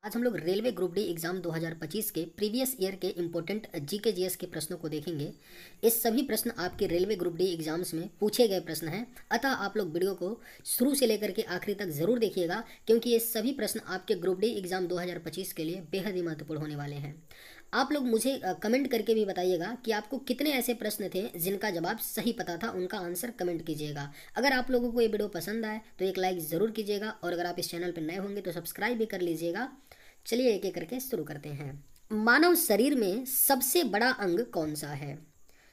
आज हम लोग रेलवे ग्रुप डी एग्जाम 2025 के प्रीवियस ईयर के इंपॉर्टेंट जीके जीएस के प्रश्नों को देखेंगे। ये सभी प्रश्न आपके रेलवे ग्रुप डी एग्जाम्स में पूछे गए प्रश्न हैं, अतः आप लोग वीडियो को शुरू से लेकर के आखिरी तक जरूर देखिएगा, क्योंकि ये सभी प्रश्न आपके ग्रुप डी एग्जाम 2025 के लिए बेहद ही महत्वपूर्ण होने वाले हैं। आप लोग मुझे कमेंट करके भी बताइएगा कि आपको कितने ऐसे प्रश्न थे जिनका जवाब सही पता था, उनका आंसर कमेंट कीजिएगा। अगर आप लोगों को ये वीडियो पसंद आए तो एक लाइक ज़रूर कीजिएगा, और अगर आप इस चैनल पर नए होंगे तो सब्सक्राइब भी कर लीजिएगा। चलिए एक एक करके शुरू करते हैं। मानव शरीर में सबसे बड़ा अंग कौन सा है?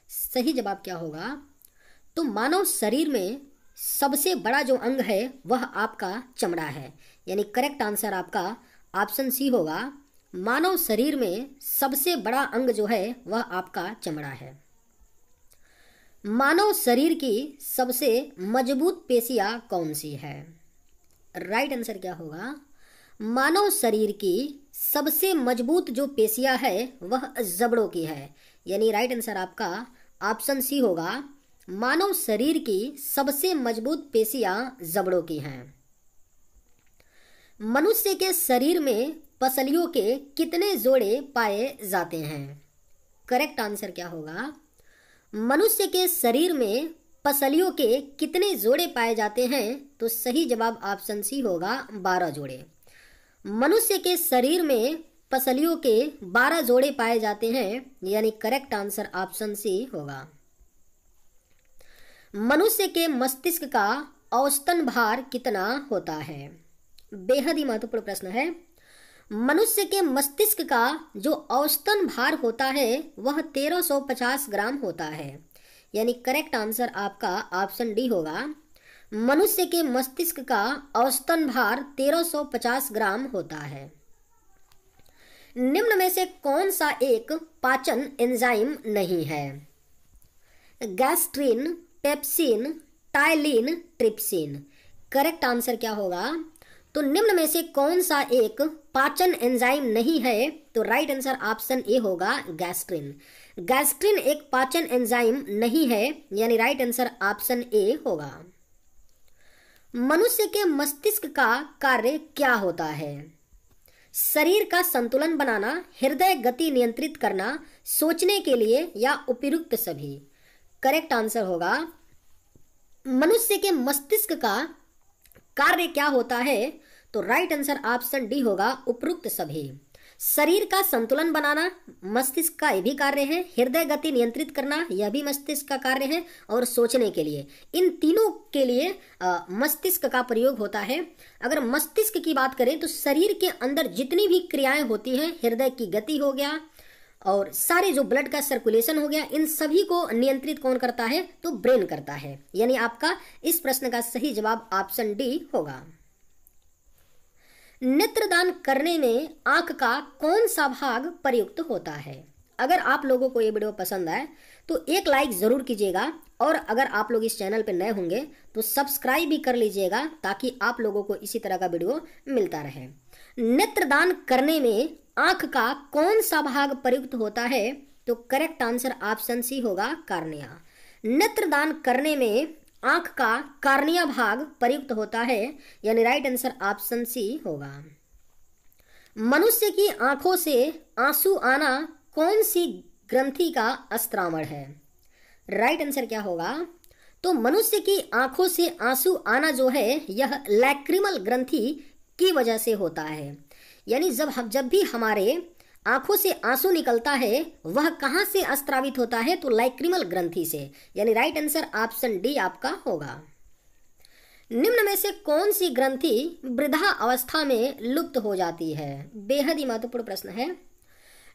सही जवाब क्या होगा? तो मानव शरीर में सबसे बड़ा जो अंग है वह आपका चमड़ा है, यानी करेक्ट आंसर आपका ऑप्शन सी होगा। मानव शरीर में सबसे बड़ा अंग जो है वह आपका चमड़ा है। मानव शरीर की सबसे मजबूत पेशियां कौन सी है? राइट आंसर क्या होगा? मानव शरीर की सबसे मजबूत जो पेशियां है वह जबड़ों की है, यानी राइट आंसर आपका ऑप्शन सी होगा। मानव शरीर की सबसे मजबूत पेशियां जबड़ों की हैं। मनुष्य के शरीर में पसलियों के कितने जोड़े पाए जाते हैं? करेक्ट आंसर क्या होगा? मनुष्य के शरीर में पसलियों के कितने जोड़े पाए जाते हैं? तो सही जवाब ऑप्शन सी होगा, 12 जोड़े। मनुष्य के शरीर में पसलियों के 12 जोड़े पाए जाते हैं, यानी करेक्ट आंसर ऑप्शन सी होगा। मनुष्य के मस्तिष्क का औसतन भार कितना होता है? बेहद ही महत्वपूर्ण प्रश्न है। मनुष्य के मस्तिष्क का जो औसतन भार होता है वह 1350 ग्राम होता है, यानी करेक्ट आंसर आपका ऑप्शन डी होगा। मनुष्य के मस्तिष्क का औसतन भार 1350 ग्राम होता है। निम्न में से कौन सा एक पाचन एंजाइम नहीं है? Gastrin, pepsin, ptyalin, trypsin. Correct answer क्या होगा? तो निम्न में से कौन सा एक पाचन एंजाइम नहीं है? तो राइट आंसर ऑप्शन ए होगा, गैस्ट्रिन। गैस्ट्रिन एक पाचन एंजाइम नहीं है, यानी राइट आंसर ऑप्शन ए होगा। मनुष्य के मस्तिष्क का कार्य क्या होता है? शरीर का संतुलन बनाना, हृदय गति नियंत्रित करना, सोचने के लिए, या उपयुक्त सभी। करेक्ट आंसर होगा, मनुष्य के मस्तिष्क का कार्य क्या होता है? तो राइट आंसर ऑप्शन डी होगा, उपयुक्त सभी। शरीर का संतुलन बनाना मस्तिष्क का ये भी कार्य है, हृदय गति नियंत्रित करना यह भी मस्तिष्क का कार्य है, और सोचने के लिए, इन तीनों के लिए मस्तिष्क का प्रयोग होता है। अगर मस्तिष्क की बात करें तो शरीर के अंदर जितनी भी क्रियाएं होती हैं, हृदय की गति हो गया और सारे जो ब्लड का सर्कुलेशन हो गया, इन सभी को नियंत्रित कौन करता है? तो ब्रेन करता है, यानी आपका इस प्रश्न का सही जवाब ऑप्शन डी होगा। नेत्रदान करने में आंख का कौन सा भाग प्रयुक्त होता है? अगर आप लोगों को ये वीडियो पसंद आए तो एक लाइक जरूर कीजिएगा, और अगर आप लोग इस चैनल पर नए होंगे तो सब्सक्राइब भी कर लीजिएगा, ताकि आप लोगों को इसी तरह का वीडियो मिलता रहे। नेत्रदान करने में आंख का कौन सा भाग प्रयुक्त होता है? तो करेक्ट आंसर ऑप्शन सी होगा, कार्निया। नेत्रदान करने में आंख का कार्निया भाग प्रयुक्त होता है, यानी राइट आंसर ऑप्शन सी होगा। मनुष्य की आंखों से आंसू आना कौन सी ग्रंथि का अस्त्रावण है? राइट आंसर क्या होगा? तो मनुष्य की आंखों से आंसू आना जो है यह लैक्रिमल ग्रंथि की वजह से होता है, यानी जब भी हमारे आंखों से आंसू निकलता है वह कहां से स्रावित होता है? तो लैक्रिमल ग्रंथि से, यानी राइट आंसर ऑप्शन डी आपका होगा। निम्न में से कौन सी ग्रंथि वृद्धा अवस्था में लुप्त हो जाती है? बेहद ही महत्वपूर्ण प्रश्न है।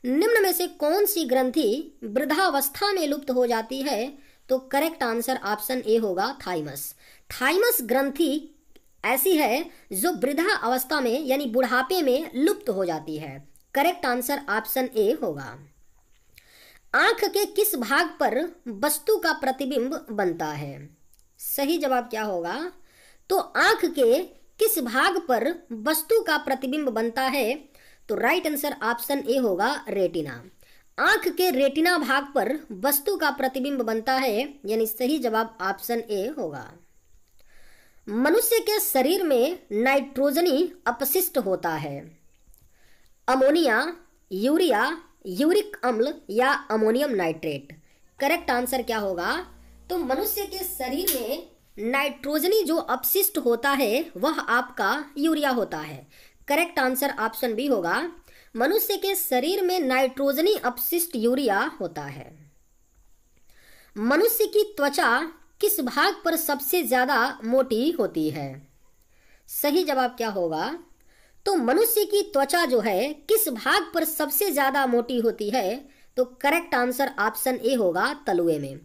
निम्न में से कौन सी ग्रंथि वृद्धावस्था में लुप्त हो जाती है? तो करेक्ट आंसर ऑप्शन ए होगा, थाइमस। थाइमस ग्रंथि ऐसी है जो वृद्धा अवस्था में यानी बुढ़ापे में लुप्त हो जाती है। करेक्ट आंसर ऑप्शन ए होगा। आंख के किस भाग पर वस्तु का प्रतिबिंब बनता है? सही जवाब क्या होगा? तो आंख के किस भाग पर वस्तु का प्रतिबिंब बनता है? तो राइट आंसर ऑप्शन ए होगा, रेटिना। आंख के रेटिना भाग पर वस्तु का प्रतिबिंब बनता है, यानी सही जवाब ऑप्शन ए होगा। मनुष्य के शरीर में नाइट्रोजनी अपशिष्ट होता है। अमोनिया, यूरिया, यूरिक अम्ल या अमोनियम नाइट्रेट। करेक्ट आंसर क्या होगा? तो मनुष्य के शरीर में नाइट्रोजनी जो अपशिष्ट होता है वह आपका यूरिया होता है। करेक्ट आंसर ऑप्शन बी होगा। मनुष्य के शरीर में नाइट्रोजनी अपशिष्ट यूरिया होता है। मनुष्य की त्वचा किस भाग पर सबसे ज्यादा मोटी होती है? सही जवाब क्या होगा? तो मनुष्य की त्वचा जो है किस भाग पर सबसे ज्यादा मोटी होती है? तो करेक्ट आंसर ऑप्शन ए होगा, तलुए में।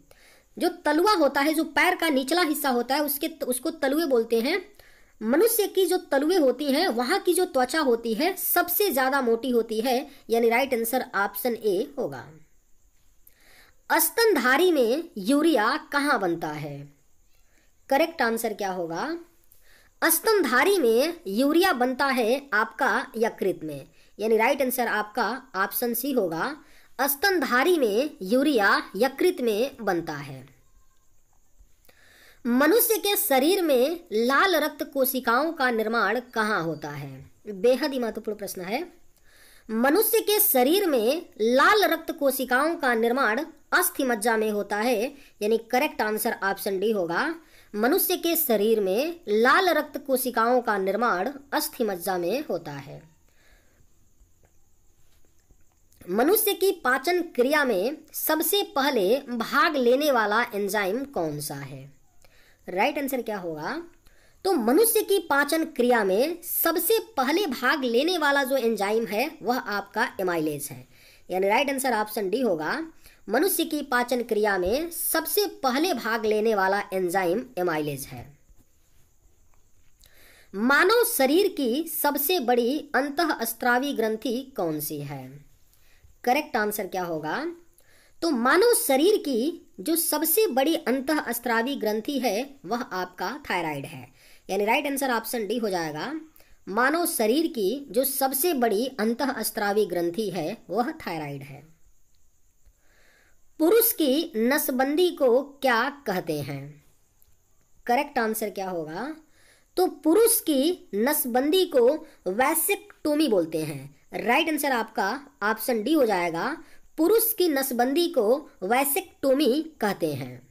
जो तलुआ होता है, जो पैर का निचला हिस्सा होता है, उसको तलुए बोलते हैं। मनुष्य की जो तलुए होती हैं वहां की जो त्वचा होती है सबसे ज्यादा मोटी होती है, यानी राइट आंसर ऑप्शन ए होगा। स्तनधारी में यूरिया कहाँ बनता है? करेक्ट आंसर क्या होगा? स्तनधारी में यूरिया बनता है आपका यकृत में, यानी राइट आंसर आपका ऑप्शन सी होगा। स्तनधारी में यूरिया यकृत में बनता है। मनुष्य के शरीर में लाल रक्त कोशिकाओं का निर्माण कहाँ होता है? बेहद ही महत्वपूर्ण प्रश्न है। मनुष्य के शरीर में लाल रक्त कोशिकाओं का निर्माण अस्थि मज्जा में होता है, यानी करेक्ट आंसर ऑप्शन डी होगा। मनुष्य के शरीर में लाल रक्त कोशिकाओं का निर्माण अस्थि मज्जा में होता है। मनुष्य की पाचन क्रिया में सबसे पहले भाग लेने वाला एंजाइम कौन सा है? राइट आंसर क्या होगा? तो मनुष्य की पाचन क्रिया में सबसे पहले भाग लेने वाला जो एंजाइम है वह आपका एमाइलेज है, यानी राइट आंसर ऑप्शन डी होगा। मनुष्य की पाचन क्रिया में सबसे पहले भाग लेने वाला एंजाइम एमाइलेज है। मानव शरीर की सबसे बड़ी अंतःस्त्रावी ग्रंथि कौन सी है? करेक्ट आंसर क्या होगा? तो मानव शरीर की जो सबसे बड़ी अंतःस्त्रावी ग्रंथि है वह आपका थायराइड है, यानी राइट आंसर ऑप्शन डी हो जाएगा। मानव शरीर की जो सबसे बड़ी अंतःस्त्रावी ग्रंथि है वह थायराइड है। पुरुष की नसबंदी को क्या कहते हैं? करेक्ट आंसर क्या होगा? तो पुरुष की नसबंदी को वैसेक्टोमी बोलते हैं। राइट आंसर आपका ऑप्शन डी हो जाएगा। पुरुष की नसबंदी को वैसेक्टोमी कहते हैं।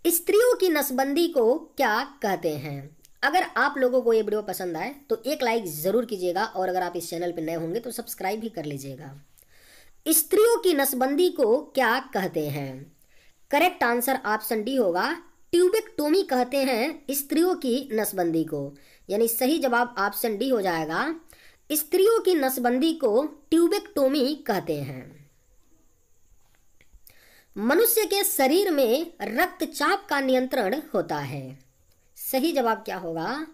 स्त्रियों की नसबंदी को क्या कहते हैं? अगर आप लोगों को ये वीडियो पसंद आए तो एक लाइक जरूर कीजिएगा, और अगर आप इस चैनल पर नए होंगे तो सब्सक्राइब भी कर लीजिएगा। स्त्रियों की नसबंदी को क्या कहते हैं? करेक्ट आंसर ऑप्शन डी होगा। ट्यूबेक्टोमी कहते हैं स्त्रियों की नसबंदी को, यानी सही जवाब ऑप्शन डी हो जाएगा। स्त्रियों की नसबंदी को ट्यूबेक्टोमी कहते हैं। मनुष्य के शरीर में रक्तचाप का नियंत्रण होता है। सही जवाब क्या होगा?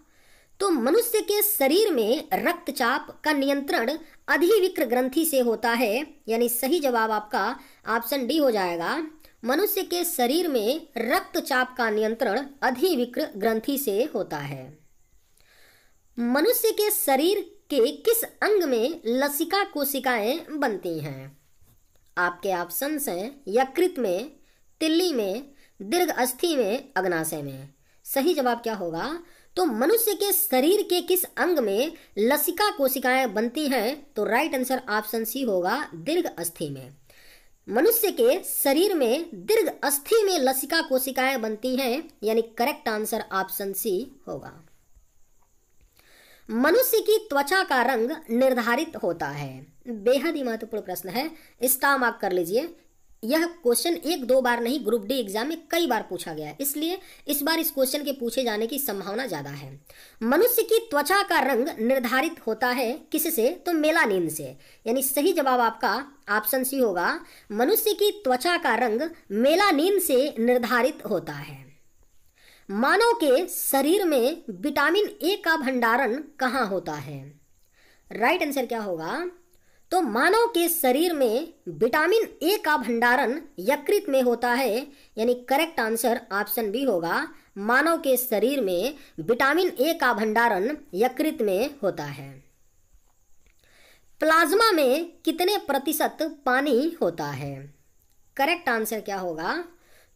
तो मनुष्य के शरीर में रक्तचाप का नियंत्रण अधिविक्र ग्रंथि से होता है, यानी सही जवाब आपका ऑप्शन डी हो जाएगा। मनुष्य के शरीर में रक्तचाप का नियंत्रण अधिविक्र ग्रंथि से होता है। मनुष्य के शरीर के किस अंग में लसिका कोशिकाएं बनती हैं? आपके ऑप्शंस हैं यकृत में, तिल्ली में, दीर्घ अस्थि में, अग्नाशय में। सही जवाब क्या होगा? तो मनुष्य के शरीर के किस अंग में लसिका कोशिकाएं बनती हैं? तो राइट आंसर ऑप्शन सी होगा, दीर्घ अस्थि में। मनुष्य के शरीर में दीर्घ अस्थि में लसिका कोशिकाएं बनती हैं, यानी करेक्ट आंसर ऑप्शन सी होगा। मनुष्य की त्वचा का रंग निर्धारित होता है। बेहद ही महत्वपूर्ण प्रश्न है, स्टार मार्क कर लीजिए। यह क्वेश्चन एक दो बार नहीं, ग्रुप डी एग्जाम में कई बार पूछा गया है, इसलिए इस बार इस क्वेश्चन के पूछे जाने की संभावना ज्यादा है। मनुष्य की त्वचा का रंग निर्धारित होता है किससे? तो मेलानिन से, यानी सही जवाब आपका ऑप्शन सी होगा। मनुष्य की त्वचा का रंग मेलानिन से निर्धारित होता है। मानव के शरीर में विटामिन ए का भंडारण कहाँ होता है? राइट आंसर क्या होगा? तो मानव के शरीर में विटामिन ए का भंडारण यकृत में होता है, यानी करेक्ट आंसर ऑप्शन बी होगा। मानव के शरीर में विटामिन ए का भंडारण यकृत में होता है। प्लाज्मा में कितने प्रतिशत पानी होता है? करेक्ट आंसर क्या होगा?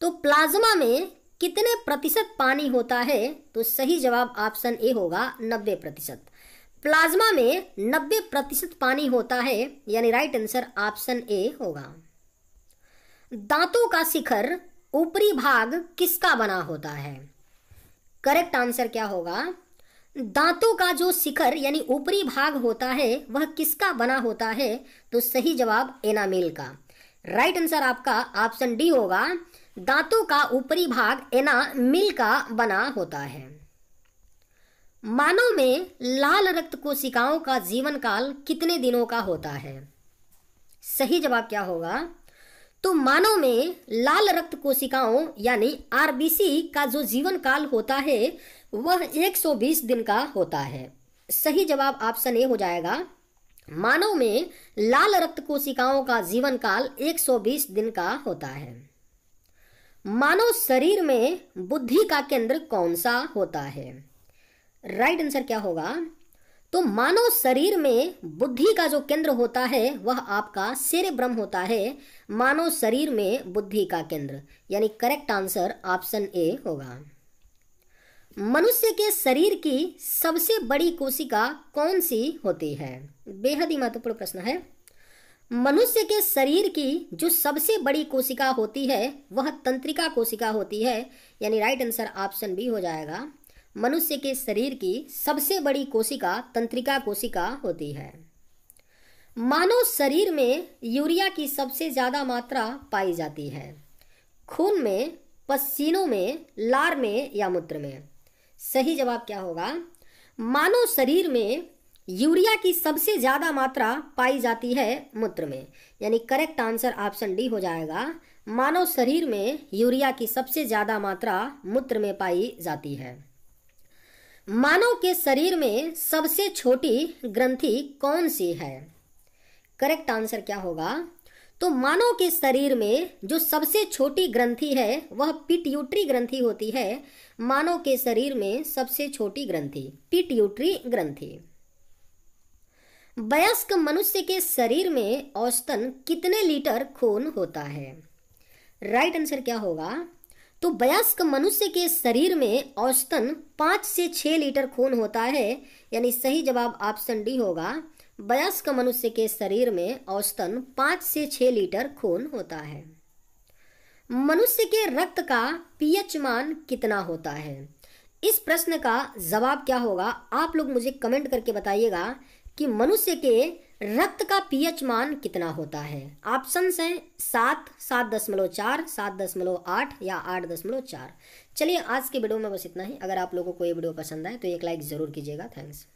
तो प्लाज्मा में कितने प्रतिशत पानी होता है? तो सही जवाब ऑप्शन ए होगा, 90%। प्लाज्मा में 90% पानी होता है, यानी राइट आंसर ऑप्शन ए होगा। दांतों का शिखर ऊपरी भाग किसका बना होता है? करेक्ट आंसर क्या होगा? दांतों का जो शिखर यानी ऊपरी भाग होता है वह किसका बना होता है? तो सही जवाब एनामिल का। राइट आंसर आपका ऑप्शन डी होगा। दांतों का ऊपरी भाग एनामिल का बना होता है। मानव में लाल रक्त कोशिकाओं का जीवन काल कितने दिनों का होता है? सही जवाब क्या होगा? तो मानव में लाल रक्त कोशिकाओं यानी आरबीसी का जो जीवन काल होता है वह 120 दिन का होता है। सही जवाब ऑप्शन ए हो जाएगा। मानव में लाल रक्त कोशिकाओं का जीवन काल 120 दिन का होता है। मानव शरीर में बुद्धि का केंद्र कौन सा होता है? राइट आंसर क्या होगा? तो मानव शरीर में बुद्धि का जो केंद्र होता है वह आपका सेरेब्रम होता है। मानव शरीर में बुद्धि का केंद्र, यानी करेक्ट आंसर ऑप्शन ए होगा। मनुष्य के शरीर की सबसे बड़ी कोशिका कौन सी होती है? बेहद ही महत्वपूर्ण प्रश्न है। मनुष्य के शरीर की जो सबसे बड़ी कोशिका होती है वह तंत्रिका कोशिका होती है, यानी राइट आंसर ऑप्शन बी हो जाएगा। मनुष्य के शरीर की सबसे बड़ी कोशिका तंत्रिका कोशिका होती है। मानव शरीर में यूरिया की सबसे ज्यादा मात्रा पाई जाती है। खून में, पसीनों में, लार में या मूत्र में? सही जवाब क्या होगा? मानव शरीर में यूरिया की सबसे ज्यादा मात्रा पाई जाती है मूत्र में, यानी करेक्ट आंसर ऑप्शन डी हो जाएगा। मानव शरीर में यूरिया की सबसे ज्यादा मात्रा मूत्र में पाई जाती है। मानव के शरीर में सबसे छोटी ग्रंथि कौन सी है? करेक्ट आंसर क्या होगा? तो मानव के शरीर में जो सबसे छोटी ग्रंथि है वह पिट्यूटरी ग्रंथि होती है। मानव के शरीर में सबसे छोटी ग्रंथि पिट्यूटरी ग्रंथि। वयस्क मनुष्य के शरीर में औसतन कितने लीटर खून होता है? राइट आंसर क्या होगा? तो वयस्क मनुष्य के शरीर में औसतन 5 से 6 लीटर खून होता है, यानी सही जवाब ऑप्शन डी होगा। वयस्क मनुष्य के शरीर में औसतन 5 से 6 लीटर खून होता है। मनुष्य के रक्त का पीएच मान कितना होता है? इस प्रश्न का जवाब क्या होगा? आप लोग मुझे कमेंट करके बताइएगा कि मनुष्य के रक्त का पीएच मान कितना होता है। ऑप्शंस हैं 7, 7.4, 7.8 या 8.4। चलिए आज के वीडियो में बस इतना ही। अगर आप लोगों को ये वीडियो पसंद आए तो एक लाइक ज़रूर कीजिएगा। थैंक्स।